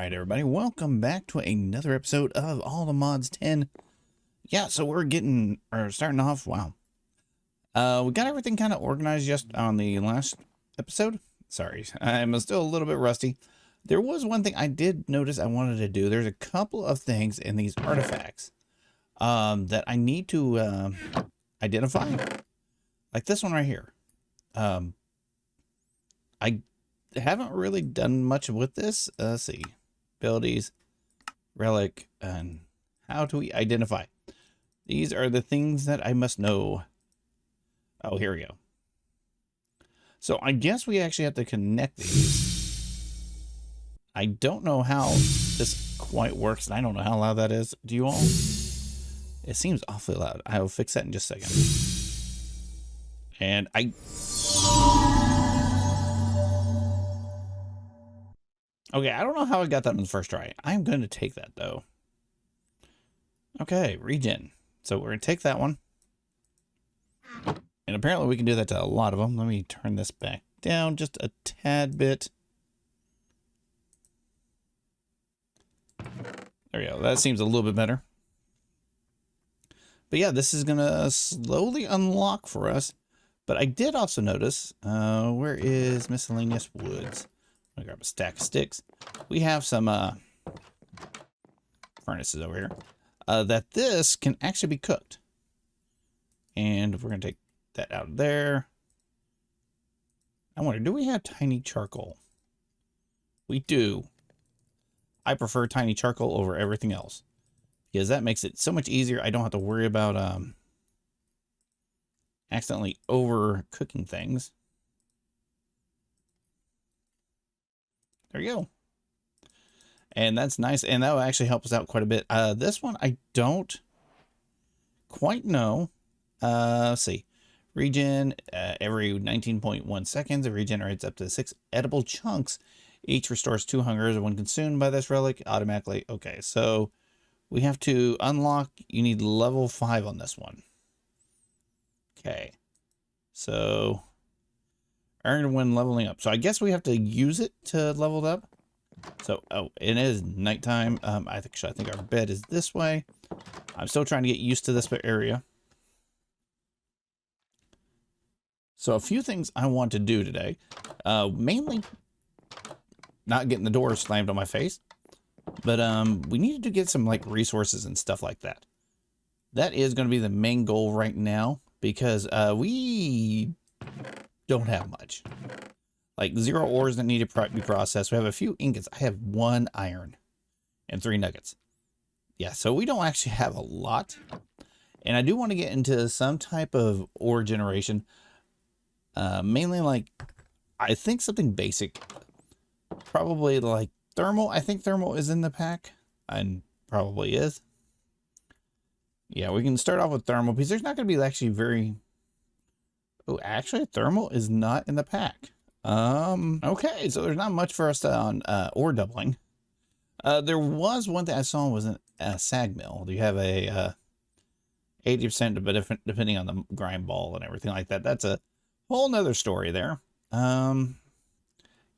Alright everybody, welcome back to another episode of All the Mods 10. Yeah, so we're starting off, wow. We got everything kind of organized just on the last episode. Sorry, I'm still a little bit rusty. There was one thing I did notice I wanted to do. There's a couple of things in these artifacts that I need to identify. Like this one right here. I haven't really done much with this. Let's see. Abilities, relic, and how do we identify? These are the things that I must know. Oh, here we go. So I guess we actually have to connect these. I don't know how this quite works, and I don't know how loud that is. Do you all? It seems awfully loud. I will fix that in just a second. And okay, I don't know how I got that on the first try. I'm going to take that, though. Okay, regen. So we're going to take that one. And apparently we can do that to a lot of them. Let me turn this back down just a tad bit. There we go. That seems a little bit better. But yeah, this is going to slowly unlock for us. But I did also notice, where is miscellaneous woods? I'm gonna grab a stack of sticks. We have some furnaces over here that this can actually be cooked. And we're gonna take that out of there. I wonder, do we have tiny charcoal? We do. I prefer tiny charcoal over everything else because that makes it so much easier. I don't have to worry about accidentally overcooking things. There you go. And that's nice. And that will actually help us out quite a bit. This one, I don't quite know. Let's see. Regen every 19.1 seconds. It regenerates up to 6 edible chunks. Each restores 2 hungers when consumed by this relic automatically. Okay, so we have to unlock. You need level 5 on this one. Okay. So earned when leveling up. So I guess we have to use it to level it up. So, oh, it is nighttime. I think our bed is this way. I'm still trying to get used to this area. So a few things I want to do today. Mainly not getting the door slammed on my face. But we needed to get some like resources and stuff like that. That is going to be the main goal right now. Because we don't have much. Like 0 ores that need to be processed. We have a few ingots. I have 1 iron and 3 nuggets. Yeah, so we don't actually have a lot. And I do want to get into some type of ore generation. Mainly like, I think something basic. Probably like thermal. I think thermal is in the pack. And probably is. Yeah, we can start off with thermal because there's not going to be actually very... Oh, actually, thermal is not in the pack. Okay, so there's not much for us on ore doubling. There was one thing I saw was a sag mill. You have a 80% depending on the grind ball and everything like that. That's a whole nother story there. Yeah,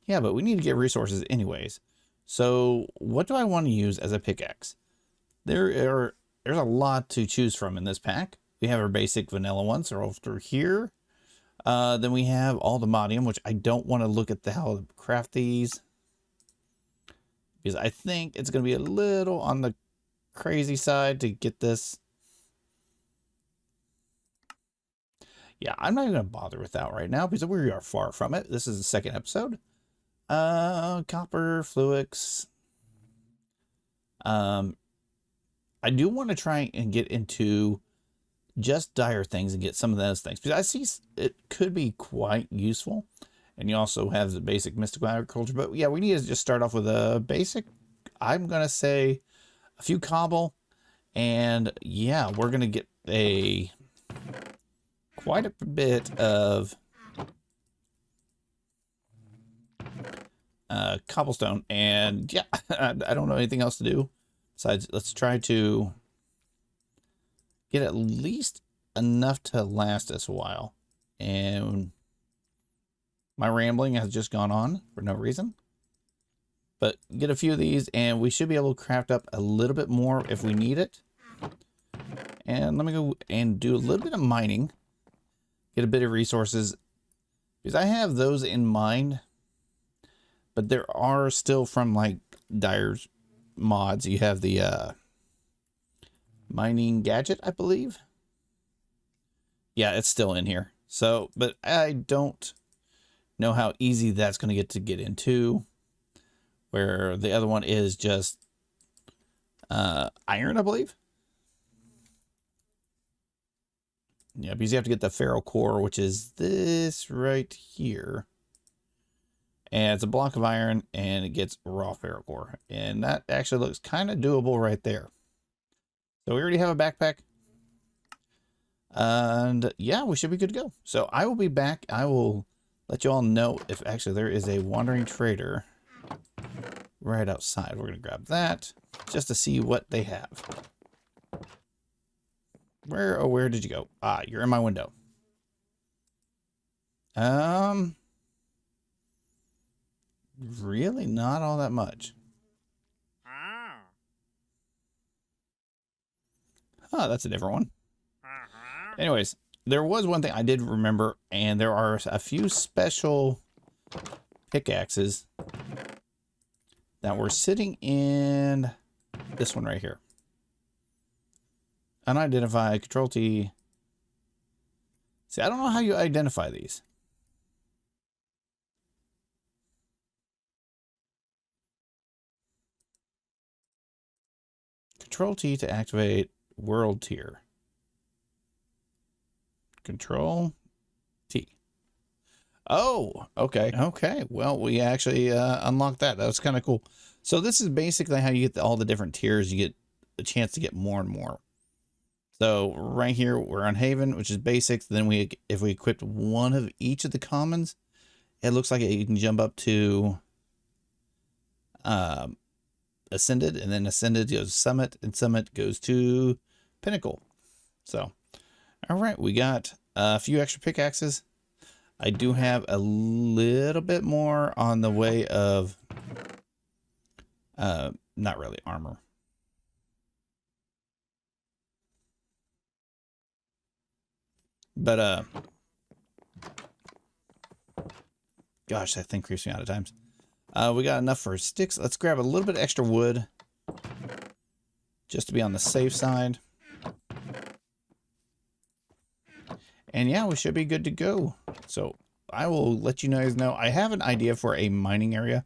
but we need to get resources anyways. So what do I want to use as a pickaxe? There's a lot to choose from in this pack. We have our basic vanilla ones are over here. Then we have all the modium, which I don't want to look at how to craft these. Because I think it's going to be a little on the crazy side to get this. Yeah, I'm not even going to bother with that right now because we are far from it. This is the second episode. Copper, fluix. I do want to try and get into just dire things and get some of those things because I see it could be quite useful. And you also have the basic mystical agriculture. But yeah, we need to just start off with a basic, I'm going to say a few cobble. And yeah, we're going to get quite a bit of cobblestone. And yeah, I don't know anything else to do. Besides, let's try to get at least enough to last us a while. And my rambling has just gone on for no reason. But get a few of these and we should be able to craft up a little bit more if we need it. And let me go and do a little bit of mining. Get a bit of resources. Because I have those in mind. But there are still from like Dyer's mods. You have the mining gadget, I believe. Yeah, it's still in here. So, but I don't know how easy that's going to get into. Where the other one is just iron, I believe. Yeah, because you have to get the ferro core, which is this right here. And it's a block of iron, and it gets raw ferro core. And that actually looks kind of doable right there. So we already have a backpack. And yeah, we should be good to go. So I will be back. I will let you all know if actually there is a wandering trader right outside. We're going to grab that just to see what they have. Where did you go? Ah, you're in my window. Really not all that much. Huh, that's a different one. Anyways, there was one thing I did remember, and there are a few special pickaxes that were sitting in this one right here. Unidentified, Control T. See, I don't know how you identify these. Control T to activate world tier. Control T. Oh, okay. Okay. Well, we actually unlocked that. That was kind of cool. So this is basically how you get all the different tiers. You get a chance to get more and more. So right here, we're on Haven, which is basics. Then if we equipped one of each of the commons, it looks like you can jump up to Ascended, and then Ascended goes to Summit, and Summit goes to Pinnacle. So, all right, we got a few extra pickaxes. I do have a little bit more on the way of, not really armor. But, gosh, that thing creeps me out at times. We got enough for sticks. Let's grab a little bit of extra wood just to be on the safe side. And yeah, we should be good to go. So I will let you guys know. I have an idea for a mining area.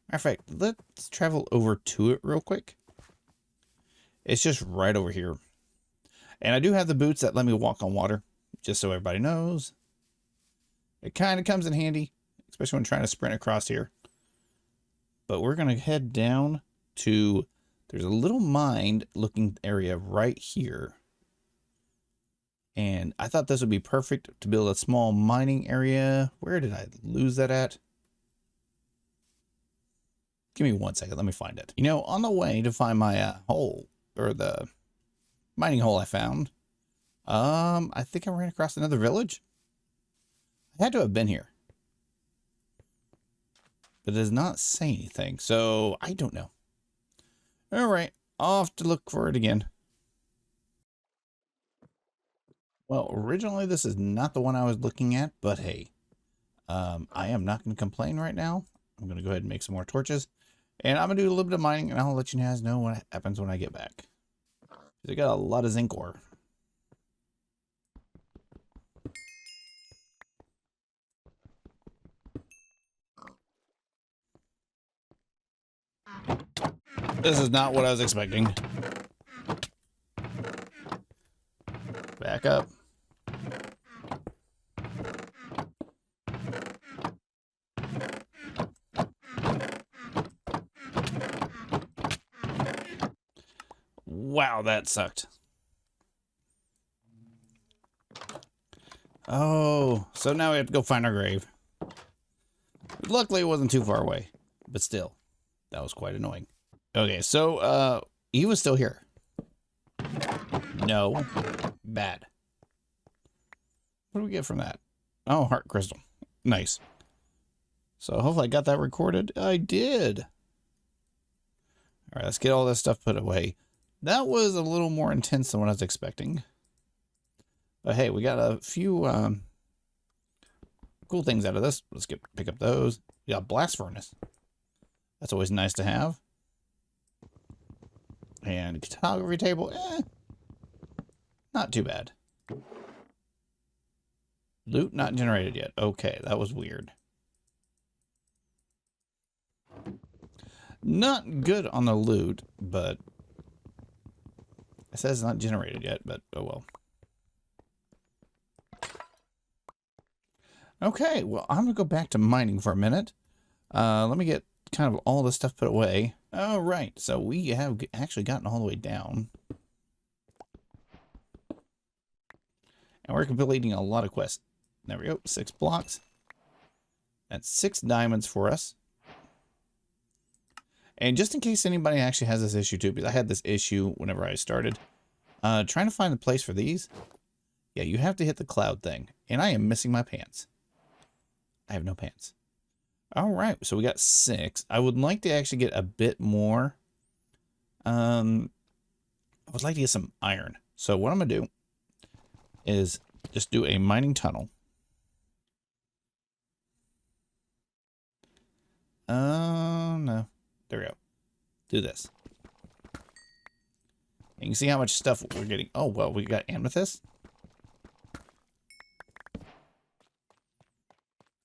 Matter of fact, let's travel over to it real quick. It's just right over here. And I do have the boots that let me walk on water, just so everybody knows. It kind of comes in handy, especially when trying to sprint across here. But we're going to head down to, there's a little mine looking area right here. And I thought this would be perfect to build a small mining area. Where did I lose that at? Give me 1 second. Let me find it. You know, on the way to find my hole, or the mining hole I found, I think I ran across another village. I had to have been here. But it does not say anything, so I don't know. All right, off to look for it again. Well, originally this is not the one I was looking at, but hey, I am not going to complain right now. I'm going to go ahead and make some more torches, and I'm going to do a little bit of mining, and I'll let you guys know what happens when I get back. I got a lot of zinc ore. This is not what I was expecting. Back up. Wow, that sucked. Oh, so now we have to go find our grave. Luckily, it wasn't too far away, but still, that was quite annoying. Okay, so, he was still here. No. Bad. What do we get from that? Oh, heart crystal. Nice. So hopefully I got that recorded. I did. All right, let's get all this stuff put away. That was a little more intense than what I was expecting. But hey, we got a few cool things out of this. Let's pick up those. We got blast furnace. That's always nice to have. And photography table, not too bad. Loot not generated yet. Okay, that was weird. Not good on the loot, but it says not generated yet, but oh well. Okay, well, I'm going to go back to mining for a minute. Let me get kind of all this stuff put away. All right, so we have actually gotten all the way down. And we're completing a lot of quests. There we go, 6 blocks. That's 6 diamonds for us. And just in case anybody actually has this issue too, because I had this issue whenever I started, trying to find a place for these. Yeah, you have to hit the cloud thing. And I am missing my pants. I have no pants. All right, so we got 6. I would like to actually get a bit more. I would like to get some iron. So what I'm going to do is just do a mining tunnel. No. There we go. Do this. You can see how much stuff we're getting. Oh, well, we got amethyst.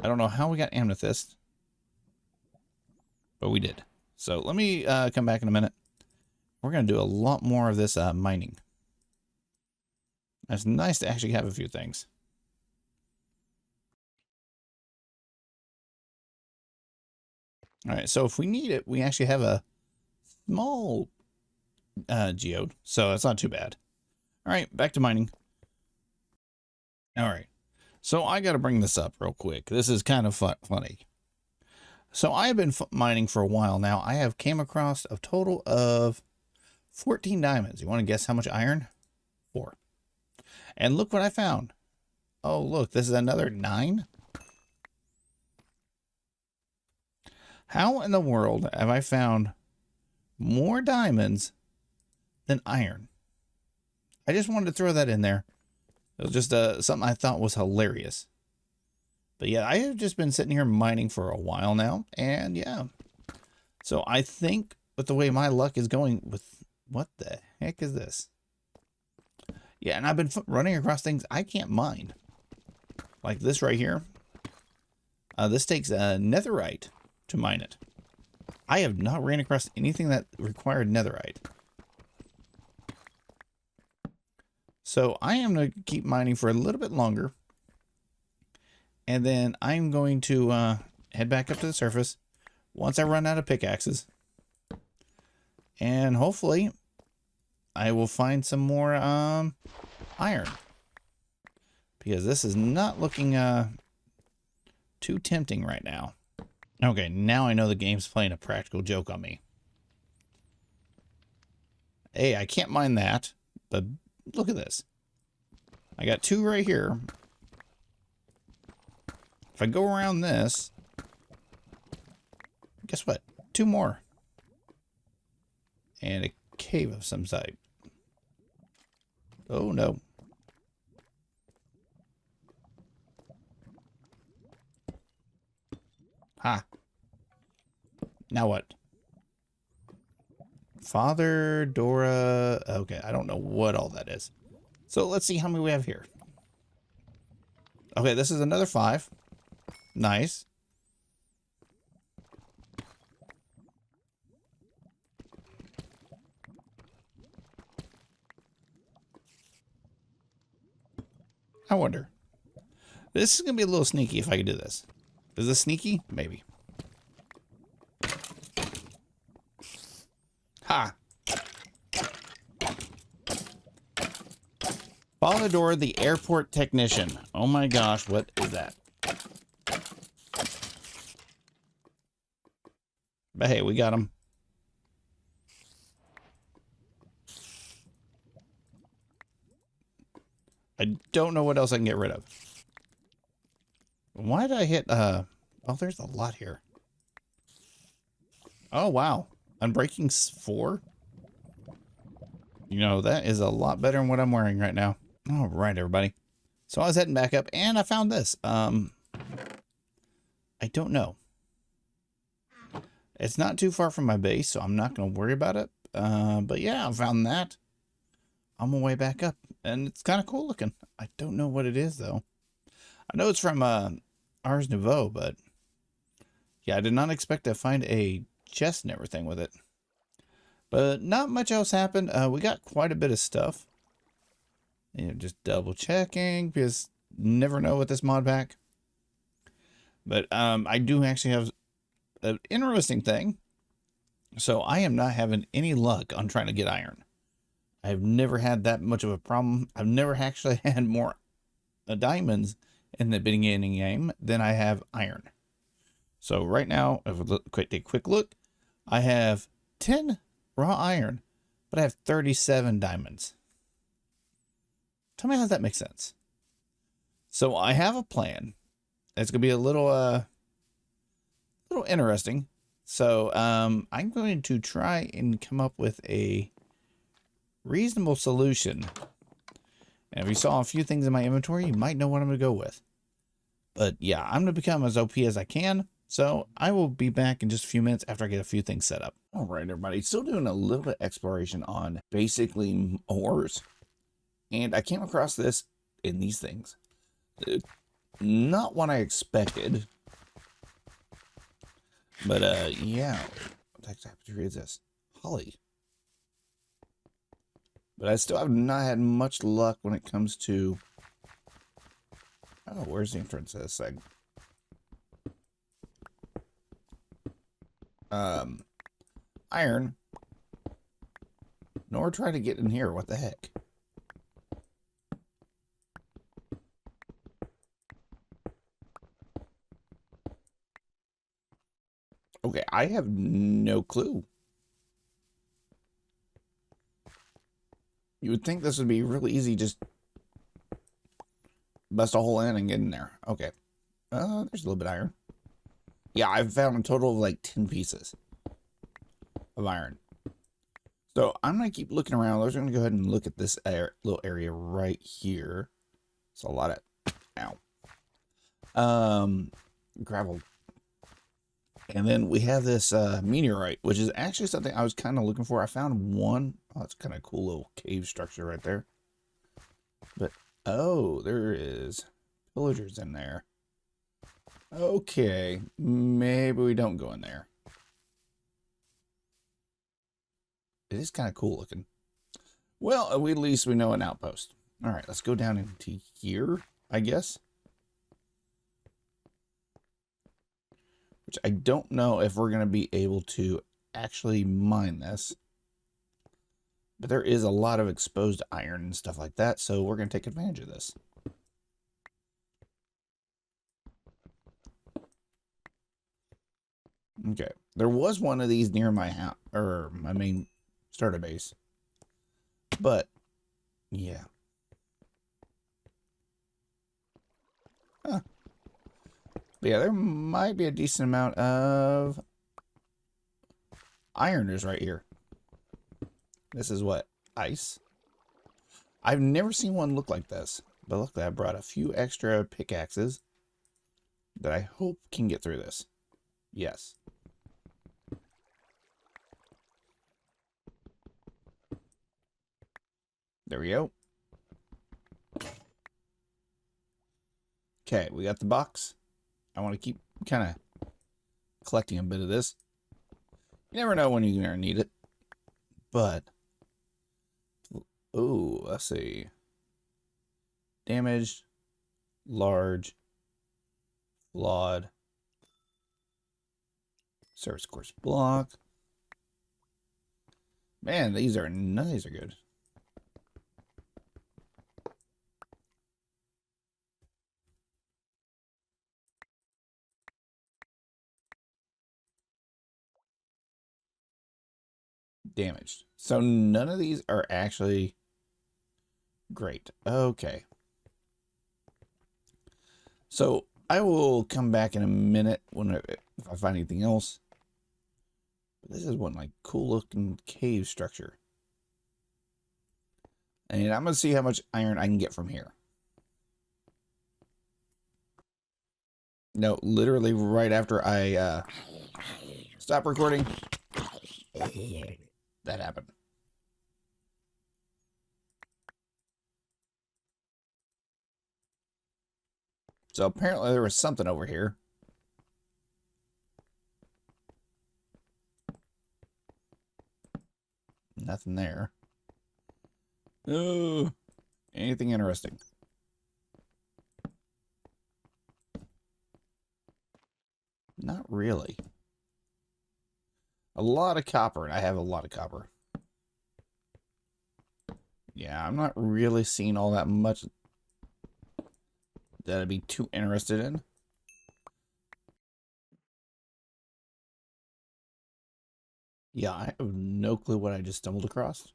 I don't know how we got amethyst, but we did. So let me come back in a minute. We're going to do a lot more of this mining. It's nice to actually have a few things. All right, so if we need it, we actually have a small geode, so it's not too bad. All right, back to mining. All right, so I got to bring this up real quick. This is kind of funny. So I have been mining for a while now. I have came across a total of 14 diamonds. You want to guess how much iron? 4. And look what I found. Oh, look, this is another 9. How in the world have I found more diamonds than iron? I just wanted to throw that in there. It was just something I thought was hilarious. But yeah, I have just been sitting here mining for a while now. And yeah. So I think with the way my luck is going with... What the heck is this? Yeah, and I've been running across things I can't mine. Like this right here. This takes a netherite to mine it. I have not ran across anything that required netherite. So I am going to keep mining for a little bit longer. And then I'm going to head back up to the surface once I run out of pickaxes. And hopefully I will find some more iron. Because this is not looking too tempting right now. Okay, now I know the game's playing a practical joke on me. Hey, I can't mine that, but look at this. I got 2 right here. If I go around this, guess what? 2 more. And a cave of some type. Oh, no. Ha. Now what? Father, Dora. Okay, I don't know what all that is. So let's see how many we have here. Okay, this is another 5. Nice. I wonder. This is going to be a little sneaky if I can do this. Is this sneaky? Maybe. Ha! Father Dora, the airport technician. Oh my gosh, what is that? But hey, we got him. I don't know what else I can get rid of. Why did I hit, oh, there's a lot here. Oh, wow. Unbreaking 4? You know, that is a lot better than what I'm wearing right now. All right, everybody. So I was heading back up and I found this. I don't know. It's not too far from my base, so I'm not going to worry about it. But yeah, I found that. On my way back up, and it's kind of cool looking. I don't know what it is, though. I know it's from Ars Nouveau, but yeah, I did not expect to find a chest and everything with it. But not much else happened. We got quite a bit of stuff. You know, just double checking, because never know with this mod pack. But I do actually have an interesting thing. So I am not having any luck on trying to get iron. I've never had that much of a problem. I've never actually had more diamonds in the beginning game than I have iron. So right now, if we take a quick look, I have 10 raw iron, but I have 37 diamonds. Tell me how that makes sense. So I have a plan. It's gonna be a little interesting. So I'm going to try and come up with a reasonable solution. And if you saw a few things in my inventory, you might know what I'm going to go with. But yeah, I'm going to become as OP as I can. So I will be back in just a few minutes after I get a few things set up. All right, everybody. Still doing a little bit of exploration on basically ores. And I came across this in these things. Not what I expected. But yeah. What type of tree is this? Holly. But I still have not had much luck when it comes to... Oh, where's the entrance to this thing? Iron. Nor try to get in here. What the heck? Okay, I have no clue. You would think this would be really easy, just bust a hole in and get in there. Okay. There's a little bit of iron. Yeah, I've found a total of like 10 pieces of iron. So I'm going to keep looking around. I was going to go ahead and look at this little area right here. It's a lot of, gravel. And then we have this meteorite, which is actually something I was kind of looking for. I found one. Oh, it's kind of cool little cave structure right there. But, oh, there is pillagers in there. Okay, maybe we don't go in there. It is kind of cool looking. Well, at least we know an outpost. All right, let's go down into here, I guess. Which I don't know if we're going to be able to actually mine this. But there is a lot of exposed iron and stuff like that, so we're going to take advantage of this. Okay, there was one of these near my house, or my main starter base. But, yeah. Huh. But yeah, there might be a decent amount of ironers right here. This is what? Ice? I've never seen one look like this. But luckily I brought a few extra pickaxes that I hope can get through this. Yes. There we go. Okay, we got the box. I want to keep kind of collecting a bit of this. You never know when you're going to need it. But, ooh, let's see. Damaged, large, flawed, surface course block. Man, none of these are good. Damaged. So none of these are actually great. Okay. So I will come back in a minute if I find anything else. But this is one like cool looking cave structure. And I'm going to see how much iron I can get from here. No, literally right after I stop recording, that happened. So apparently there was something over here. Nothing there. Oh, anything interesting? Not really. A lot of copper, and I have a lot of copper. Yeah, I'm not really seeing all that much that I'd be too interested in. Yeah, I have no clue what I just stumbled across.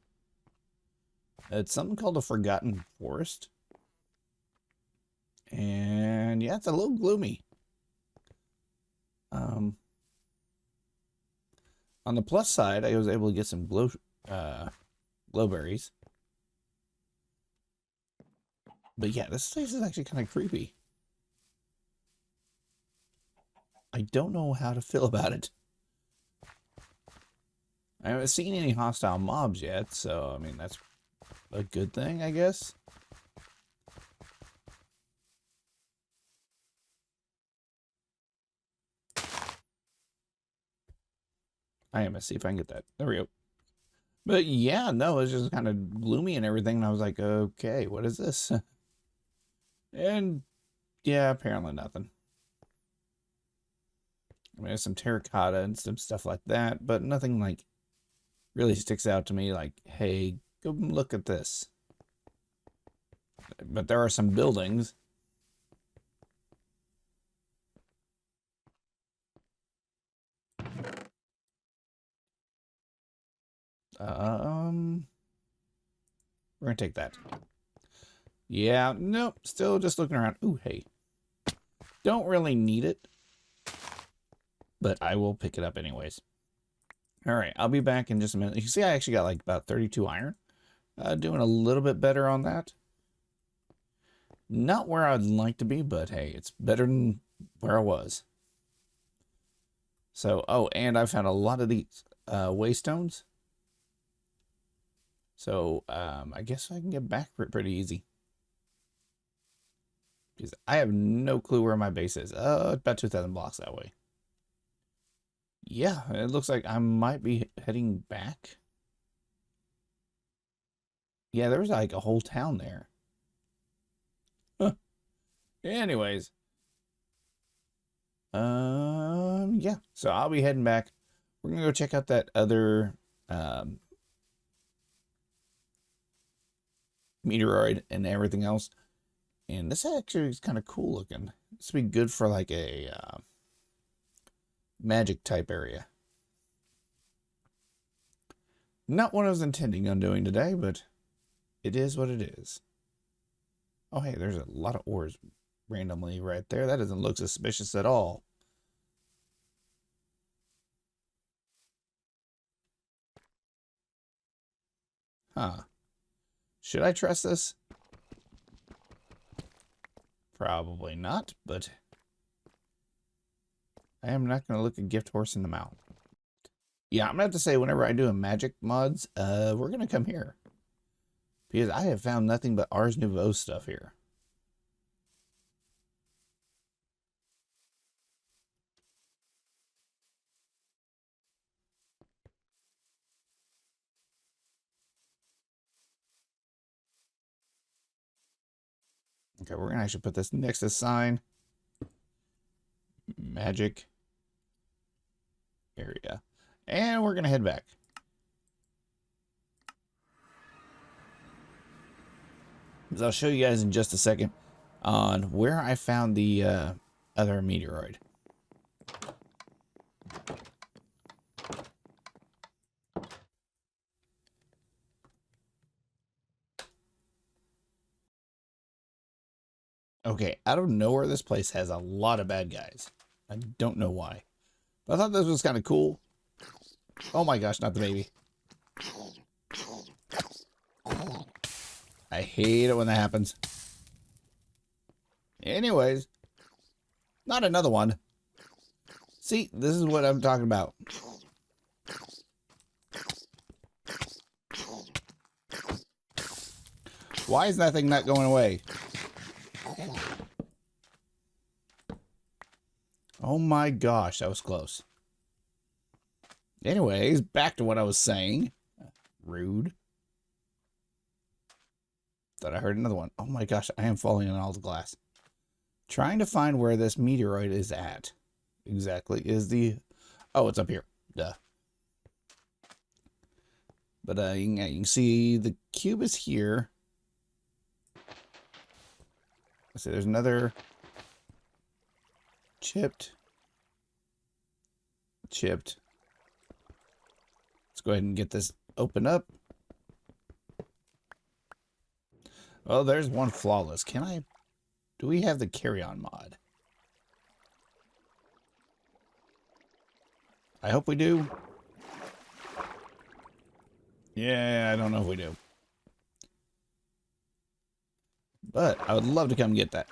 It's something called a Forgotten Forest. And yeah, it's a little gloomy. On the plus side, I was able to get some glowberries. But yeah, this place is actually kind of creepy. I don't know how to feel about it. I haven't seen any hostile mobs yet, so I mean, that's a good thing, I guess. I am gonna see if I can get that. There we go. But yeah, no, it's just kind of gloomy and everything. And I was like, okay, what is this? And yeah, apparently nothing. I mean, there's some terracotta and some stuff like that, but nothing like really sticks out to me like, hey, go look at this. But there are some buildings. We're gonna take that. Yeah, nope, still just looking around. Ooh, hey. Don't really need it, but I will pick it up anyways. All right, I'll be back in just a minute. You see, I actually got like about 32 iron. Doing a little bit better on that. Not where I'd like to be, but hey, it's better than where I was. So, oh, and I found a lot of these waystones. So, I guess I can get back pretty easy. Because I have no clue where my base is. About 2,000 blocks that way. Yeah, it looks like I might be heading back. Yeah, there's like a whole town there. Huh. Anyways. Yeah. So I'll be heading back. We're gonna go check out that other meteoroid and everything else. And this actually is kind of cool looking. This would be good for like a magic type area. Not what I was intending on doing today, but it is what it is. Oh, hey, there's a lot of ores randomly right there. That doesn't look suspicious at all. Huh. Should I trust this? Probably not, but I am not going to look a gift horse in the mouth. Yeah, I'm going to have to say whenever I do a magic mods, we're going to come here. Because I have found nothing but Ars Nouveau stuff here. Okay, we're going to actually put this next to sign. Magic area. And we're going to head back. So I'll show you guys in just a second on where I found the other meteoroid. Okay, out of nowhere, this place has a lot of bad guys. I don't know why. But I thought this was kind of cool. Oh my gosh, not the baby. I hate it when that happens. Anyways, not another one. See, this is what I'm talking about. Why is that thing not going away? Oh my gosh, that was close. Anyways, back to what I was saying. Rude. Thought I heard another one. Oh my gosh, I am falling on all the glass. Trying to find where this meteoroid is at. Exactly. Is the... Oh, it's up here. Duh. But you can see the cube is here. Let's see, there's another... Chipped. Let's go ahead and get this open up. Oh, there's one flawless. Can I... Do we have the carry-on mod? I hope we do. Yeah, I don't know if we do. But I would love to come get that.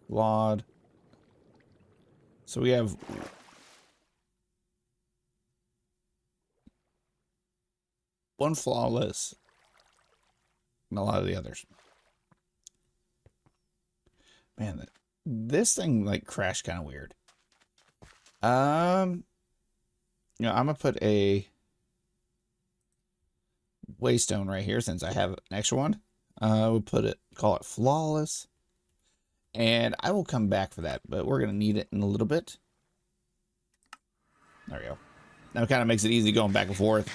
Flawed. So we have... one flawless. And a lot of the others. Man, this thing like crashed kind of weird. You know, I'm gonna put a waystone right here since I have an extra one. We'll put it, call it flawless, and I will come back for that. But we're gonna need it in a little bit. There we go. Now it kind of makes it easy going back and forth.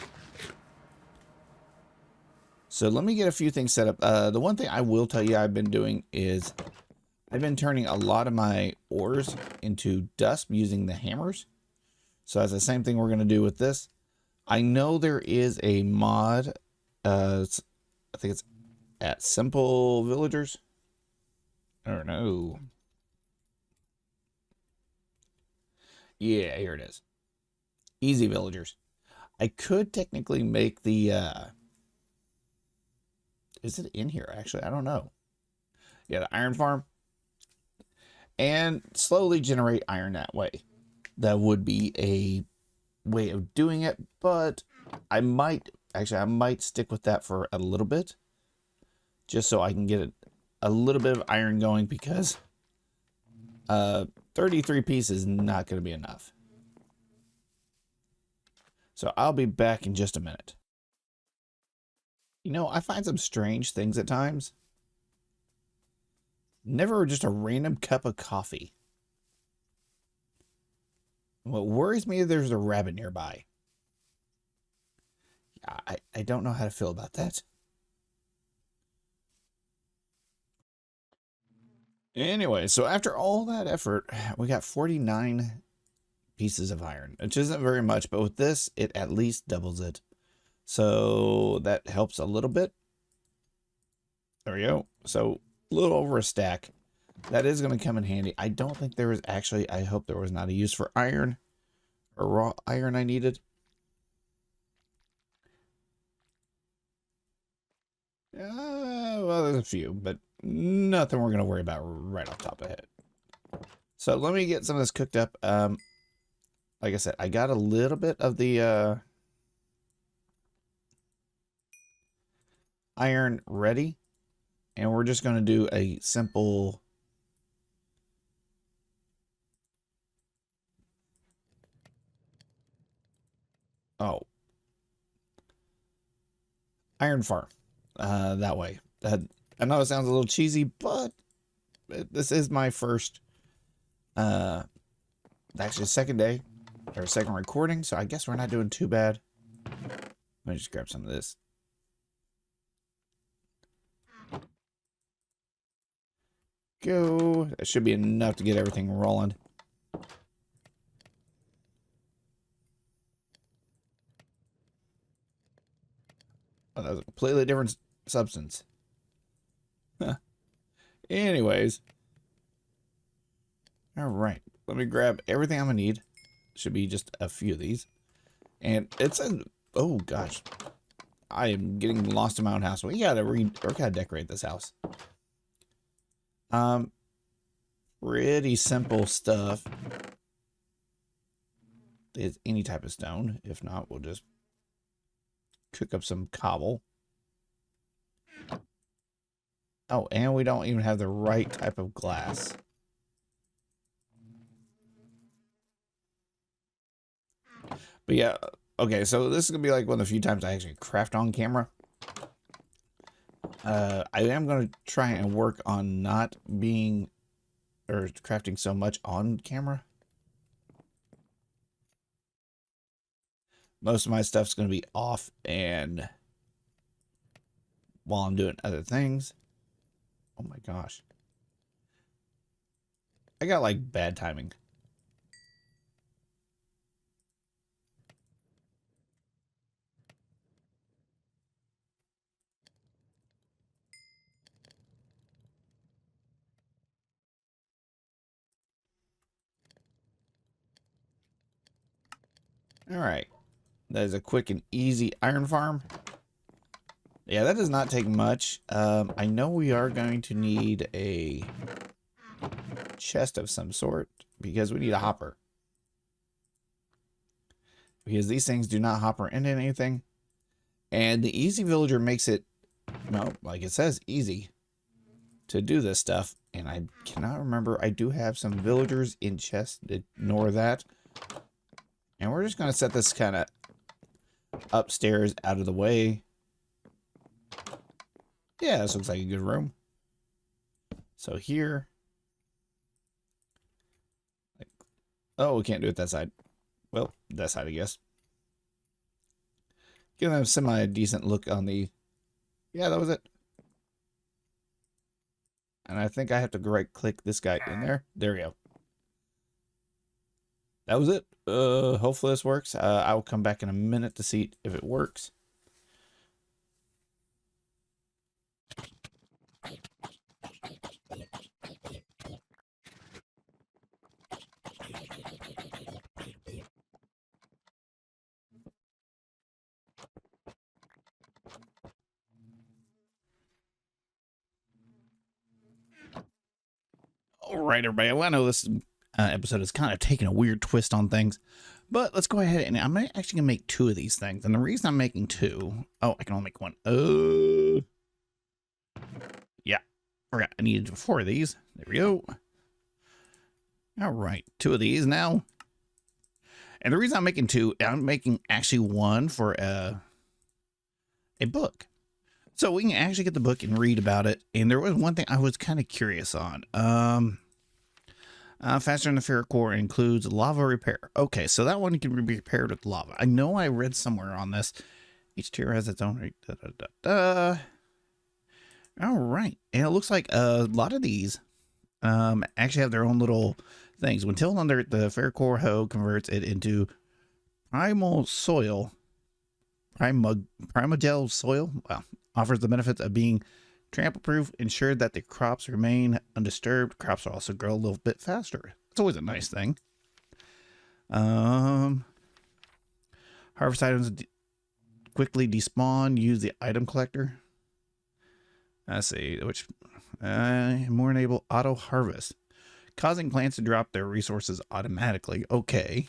So let me get a few things set up. The one thing I will tell you I've been doing is I've been turning a lot of my ores into dust using the hammers. So that's the same thing we're going to do with this. I know there is a mod. I think it's at Simple Villagers. I don't know. Yeah, here it is. Easy Villagers. I could technically make the... Is it in here, actually? I don't know. Yeah, the iron farm. And slowly generate iron that way. That would be a way of doing it, but I might stick with that for a little bit. Just so I can get a little bit of iron going, because 33 pieces is not going to be enough. So I'll be back in just a minute. You know, I find some strange things at times. Never just a random cup of coffee. What worries me is there's a rabbit nearby. I don't know how to feel about that. Anyway, so after all that effort, we got 49 pieces of iron, which isn't very much, but with this, it at least doubles it. So that helps a little bit. There we go. So a little over a stack. That is going to come in handy. I don't think there was actually, I hope there was not a use for iron or raw iron I needed. Well, there's a few, but nothing we're going to worry about right off the top of the head. So let me get some of this cooked up. Like I said, I got a little bit of the iron ready, and we're just going to do a simple iron farm that way. I know it sounds a little cheesy, but this is my first actually second day or second recording, so I guess we're not doing too bad. Let me just grab some of this. Go. That should be enough to get everything rolling. Oh, that was a completely different substance. Huh. Anyways. All right. let me grab everything I'm gonna need. Should be just a few of these. And it's a, oh gosh, I am getting lost in my own house. We gotta decorate this house. Pretty simple stuff. Is any type of stone. If not, we'll just cook up some cobble. Oh, and we don't even have the right type of glass. But yeah, okay, so this is gonna be like one of the few times I actually craft on camera. I am gonna try and work on not being or crafting so much on camera. Most of my stuff's gonna be off and while I'm doing other things. Oh my gosh. I got like bad timing. All right. That is a quick and easy iron farm. Yeah, that does not take much. I know we are going to need a chest of some sort because we need a hopper. Because these things do not hopper into anything. And the easy villager makes it, well, like it says, easy to do this stuff. And I cannot remember. I do have some villagers in chests. Ignore that. And we're just going to set this kind of upstairs out of the way. Yeah, this looks like a good room. So here. Oh, we can't do it that side. Well, that side, I guess. Give them a semi-decent look on the... Yeah, that was it. And I think I have to right-click this guy in there. There we go. That was it. Hopefully this works. I will come back in a minute to see if it works. All right, everybody. Well, I know this episode is kind of taking a weird twist on things, but let's go ahead and I'm actually gonna make 2 of these things. And the reason I'm making 2, oh, I can only make 1. Yeah, forgot I needed 4 of these. There we go. All right, 2 of these now. And the reason I'm making 2, I'm making actually 1 for a book. So we can actually get the book and read about it. And there was one thing I was kind of curious on. Faster than the ferrocore includes lava repair. Okay, so that one can be repaired with lava. I know I read somewhere on this. Each tier has its own rate. All right. And it looks like a lot of these actually have their own little things. When tilled under the ferrocore hoe converts it into primal soil. Primogel soil. Well, offers the benefits of being trample-proof, ensured that the crops remain undisturbed. Crops will also grow a little bit faster. It's always a nice thing. Harvest items quickly despawn. Use the item collector. Let's see, which more enable auto harvest, causing plants to drop their resources automatically. Okay.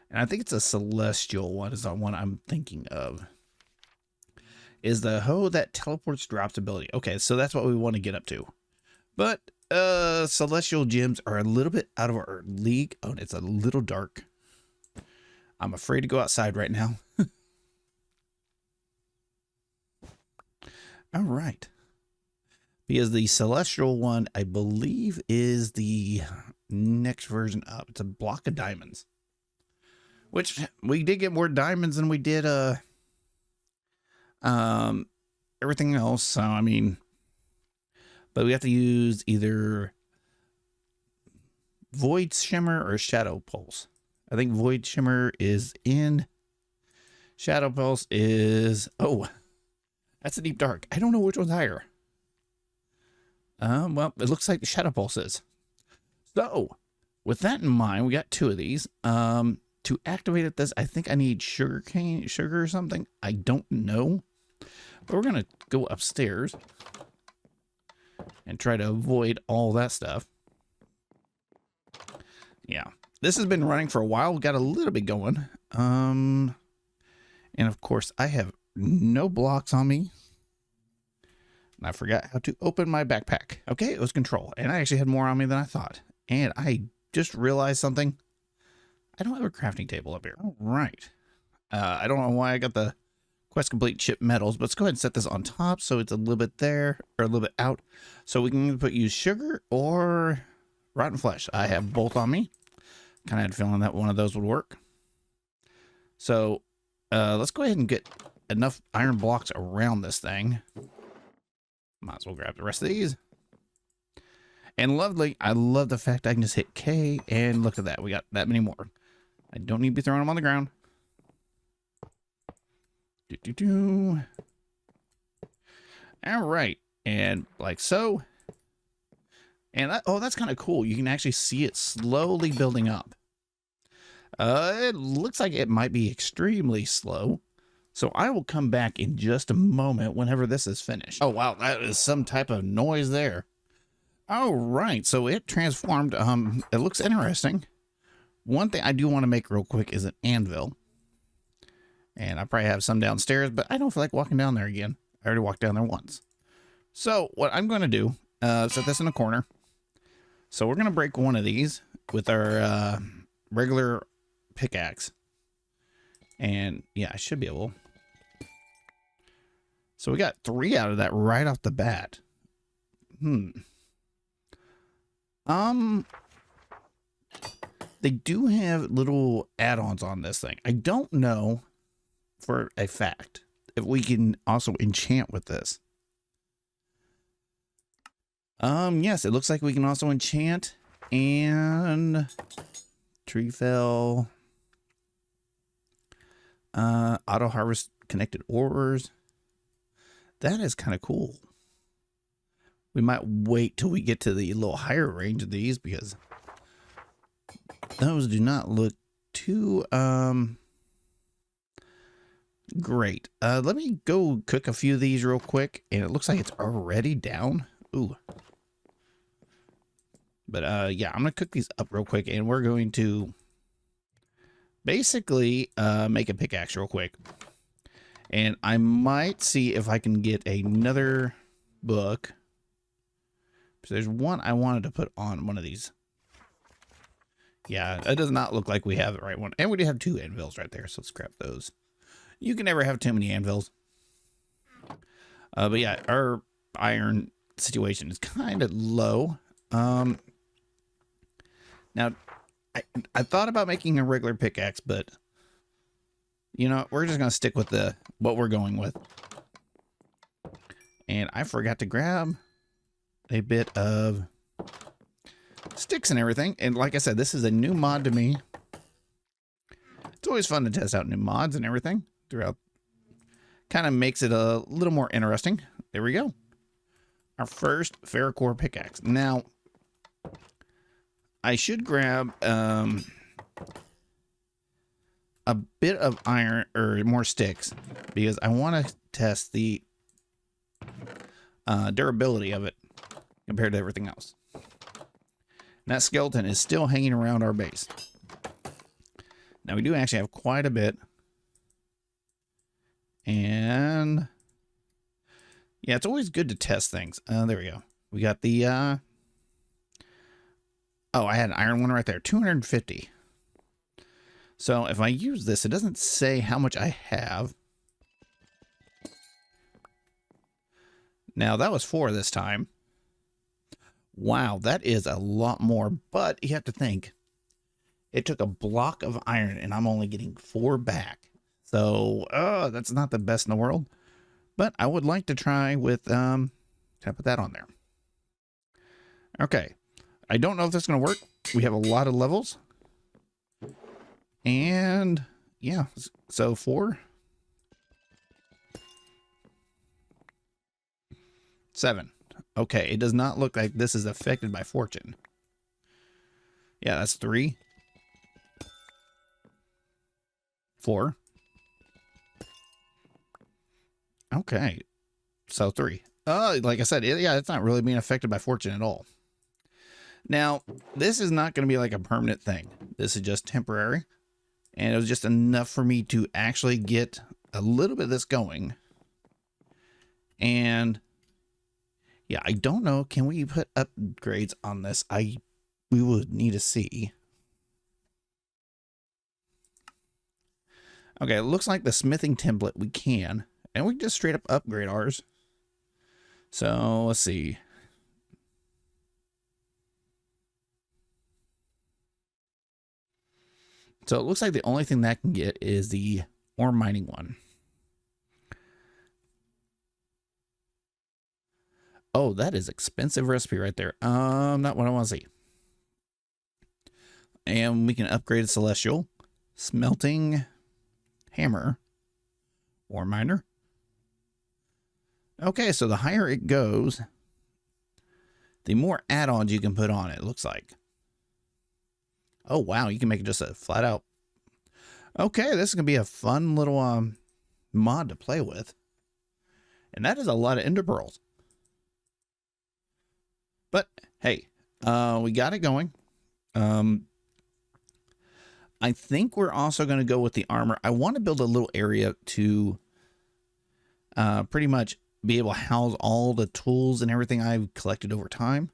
And I think it's a celestial one is the one I'm thinking of. Is the hoe that teleports drops ability. Okay, so that's what we want to get up to. But celestial gems are a little bit out of our league. Oh, it's a little dark. I'm afraid to go outside right now. All right. Because the celestial one, I believe, is the next version up. It's a block of diamonds. Which we did get more diamonds than we did everything else. So I mean, but we have to use either void shimmer or shadow pulse. I think void shimmer is in. Shadow pulse is, oh, that's a deep dark. I don't know which one's higher. Well, it looks like the shadow pulse is. So with that in mind, we got 2 of these. To activate this, I think I need sugar or something. I don't know. But we're going to go upstairs and try to avoid all that stuff. Yeah. This has been running for a while. We got a little bit going. And of course, I have no blocks on me. And I forgot how to open my backpack. Okay, it was control. And I actually had more on me than I thought. And I just realized something. I don't have a crafting table up here. All right. I don't know why I got the quest complete chip metals, but let's go ahead and set this on top so it's a little bit there or a little bit out. So we can use sugar or rotten flesh. I have both on me. Kind of had a feeling that one of those would work. So let's go ahead and get enough iron blocks around this thing. Might as well grab the rest of these. And lovely, I love the fact I can just hit K and look at that. We got that many more. I don't need to be throwing them on the ground. All right. And like so. And that, oh, that's kind of cool. You can actually see it slowly building up. It looks like it might be extremely slow. So I will come back in just a moment whenever this is finished. Oh, wow. That is some type of noise there. All right. So it transformed. It looks interesting. One thing I do want to make real quick is an anvil. And I probably have some downstairs, but I don't feel like walking down there again. I already walked down there once. So what I'm going to do, set this in a corner. So we're going to break one of these with our regular pickaxe. And yeah, I should be able. So we got 3 out of that right off the bat. They do have little add-ons on this thing. I don't know for a fact if we can also enchant with this. Yes, it looks like we can also enchant and tree fell, auto harvest connected ores. That is kind of cool. We might wait till we get to the little higher range of these because those do not look too great. Let me go cook a few of these real quick, and it looks like it's already down. Ooh. But yeah, I'm gonna cook these up real quick, and we're going to basically make a pickaxe real quick. And I might see if I can get another book. So there's one I wanted to put on one of these. Yeah, it does not look like we have the right one. And we do have 2 anvils right there, so let's grab those. You can never have too many anvils. But yeah, our iron situation is kind of low. Now, I thought about making a regular pickaxe, but you know, we're just going to stick with what we're going with. And I forgot to grab a bit of sticks and everything. And like I said, this is a new mod to me. It's always fun to test out new mods and everything throughout. Kind of makes it a little more interesting. There we go. Our first ferrocore pickaxe. Now, I should grab a bit of iron or more sticks because I want to test the durability of it compared to everything else. And that skeleton is still hanging around our base. Now we do actually have quite a bit. And yeah, it's always good to test things. There we go. We got the oh, I had an iron one right there, 250. So if I use this, it doesn't say how much I have. Now that was 4 this time. Wow, that is a lot more, but you have to think it took a block of iron and I'm only getting 4 back. So, that's not the best in the world, but I would like to try with, can I put that on there? Okay. I don't know if that's going to work. We have a lot of levels. And yeah, so 4, 7. Okay, it does not look like this is affected by fortune. Yeah, that's 3. 4. Okay. So 3. Like I said, yeah, it's not really being affected by fortune at all. Now, this is not going to be like a permanent thing. This is just temporary. And it was just enough for me to actually get a little bit of this going. And yeah, I don't know. Can we put upgrades on this? We would need to see. Okay, it looks like the smithing template we can. And we can just straight up upgrade ours. So let's see. So it looks like the only thing that can get is the ore mining one. Oh, that is expensive recipe right there. Not what I want to see. And we can upgrade a celestial, smelting hammer, ore miner. Okay, so the higher it goes, the more add-ons you can put on it, looks like. Oh, wow, you can make it just a flat out. Okay, this is going to be a fun little mod to play with. And that is a lot of ender pearls. But, hey, we got it going. I think we're also going to go with the armor. I want to build a little area to pretty much be able to house all the tools and everything I've collected over time.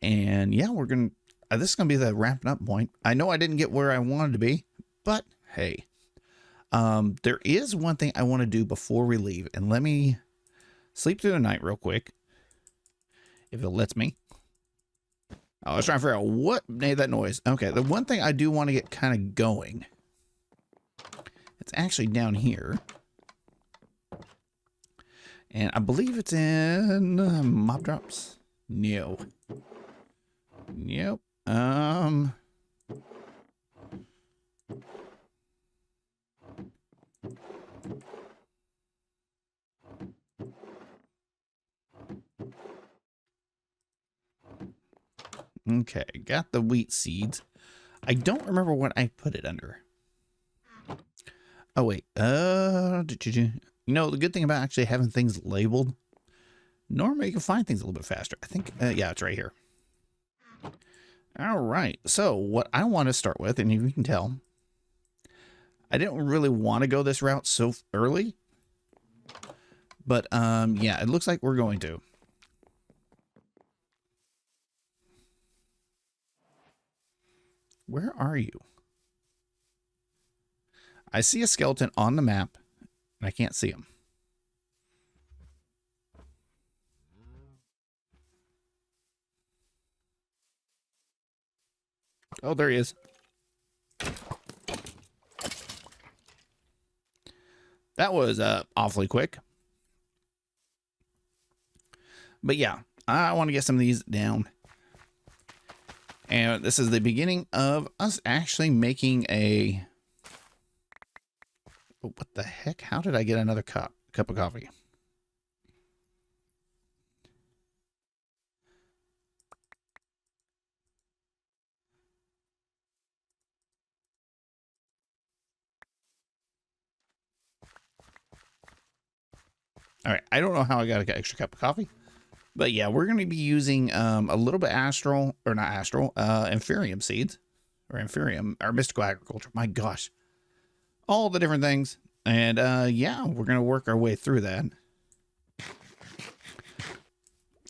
And yeah, we're going to, this is going to be the wrapping up point. I know I didn't get where I wanted to be, but hey, there is one thing I want to do before we leave, and let me sleep through the night real quick, if it lets me. I was trying to figure out what made that noise. Okay, the one thing I do want to get kind of going, it's actually down here. And I believe it's in mob drops. No. Nope. Okay, got the wheat seeds. I don't remember what I put it under. Oh wait, you know, the good thing about actually having things labeled, normally you can find things a little bit faster. I think, yeah, it's right here. All right, so what I want to start with, and you can tell, I didn't really want to go this route so early, but yeah, it looks like we're going to. Where are you? I see a skeleton on the map, and I can't see him. Oh, there he is. That was awfully quick. But yeah, I want to get some of these down. And this is the beginning of us actually making a... What the heck? How did I get another cup of coffee? All right, I don't know how I got an extra cup of coffee, but yeah, we're going to be using a little bit Inferium seeds, or Inferium, or Mystical Agriculture. My gosh, all the different things. And yeah, we're going to work our way through that.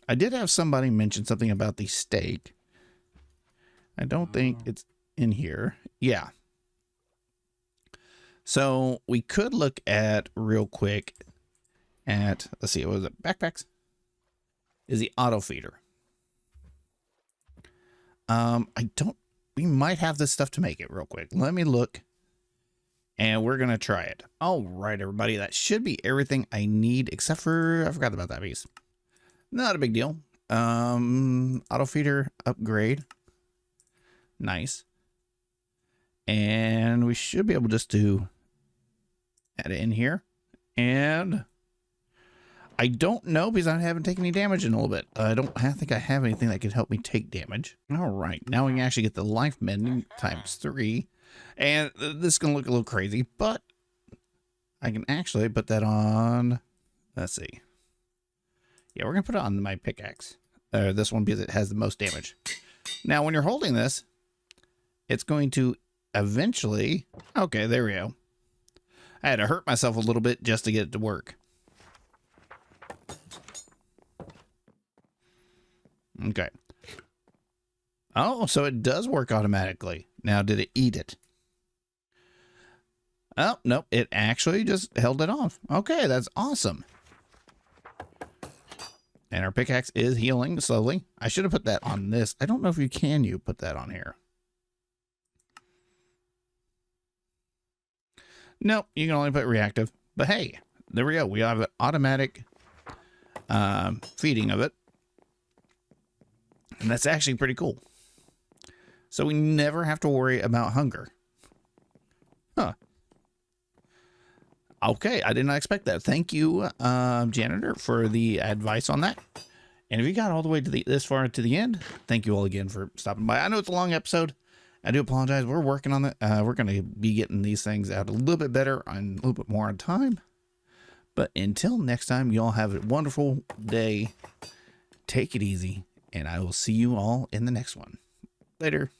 I did have somebody mention something about the steak. I don't think it's in here. Yeah. So we could look at real quick at, let's see, what was it? Backpacks is the auto feeder. We might have this stuff to make it real quick. Let me look, and we're going to try it. All right, everybody, that should be everything I need, except for, I forgot about that piece. Not a big deal. Auto feeder upgrade. Nice. And we should be able just to add it in here. And I don't know because I haven't taken any damage in a little bit. I think I have anything that could help me take damage. All right, now we can actually get the life mending ×3. And this is going to look a little crazy, but I can actually put that on. Let's see. Yeah, we're going to put it on my pickaxe. This one because it has the most damage. Now, when you're holding this, it's going to eventually... Okay, there we go. I had to hurt myself a little bit just to get it to work. Okay. Oh, so it does work automatically. Now, did it eat it? Oh, nope. It actually just held it off. Okay, that's awesome. And our pickaxe is healing slowly. I should have put that on this. I don't know if you put that on here. Nope, you can only put reactive. But hey, there we go. We have an automatic feeding of it. And that's actually pretty cool. So we never have to worry about hunger. Huh. Okay, I did not expect that. Thank you, Janitor, for the advice on that. And if you got all the way to this far to the end, thank you all again for stopping by. I know it's a long episode. I do apologize. We're working on it. We're going to be getting these things out a little bit better and a little bit more on time. But until next time, you all have a wonderful day. Take it easy. And I will see you all in the next one. Later.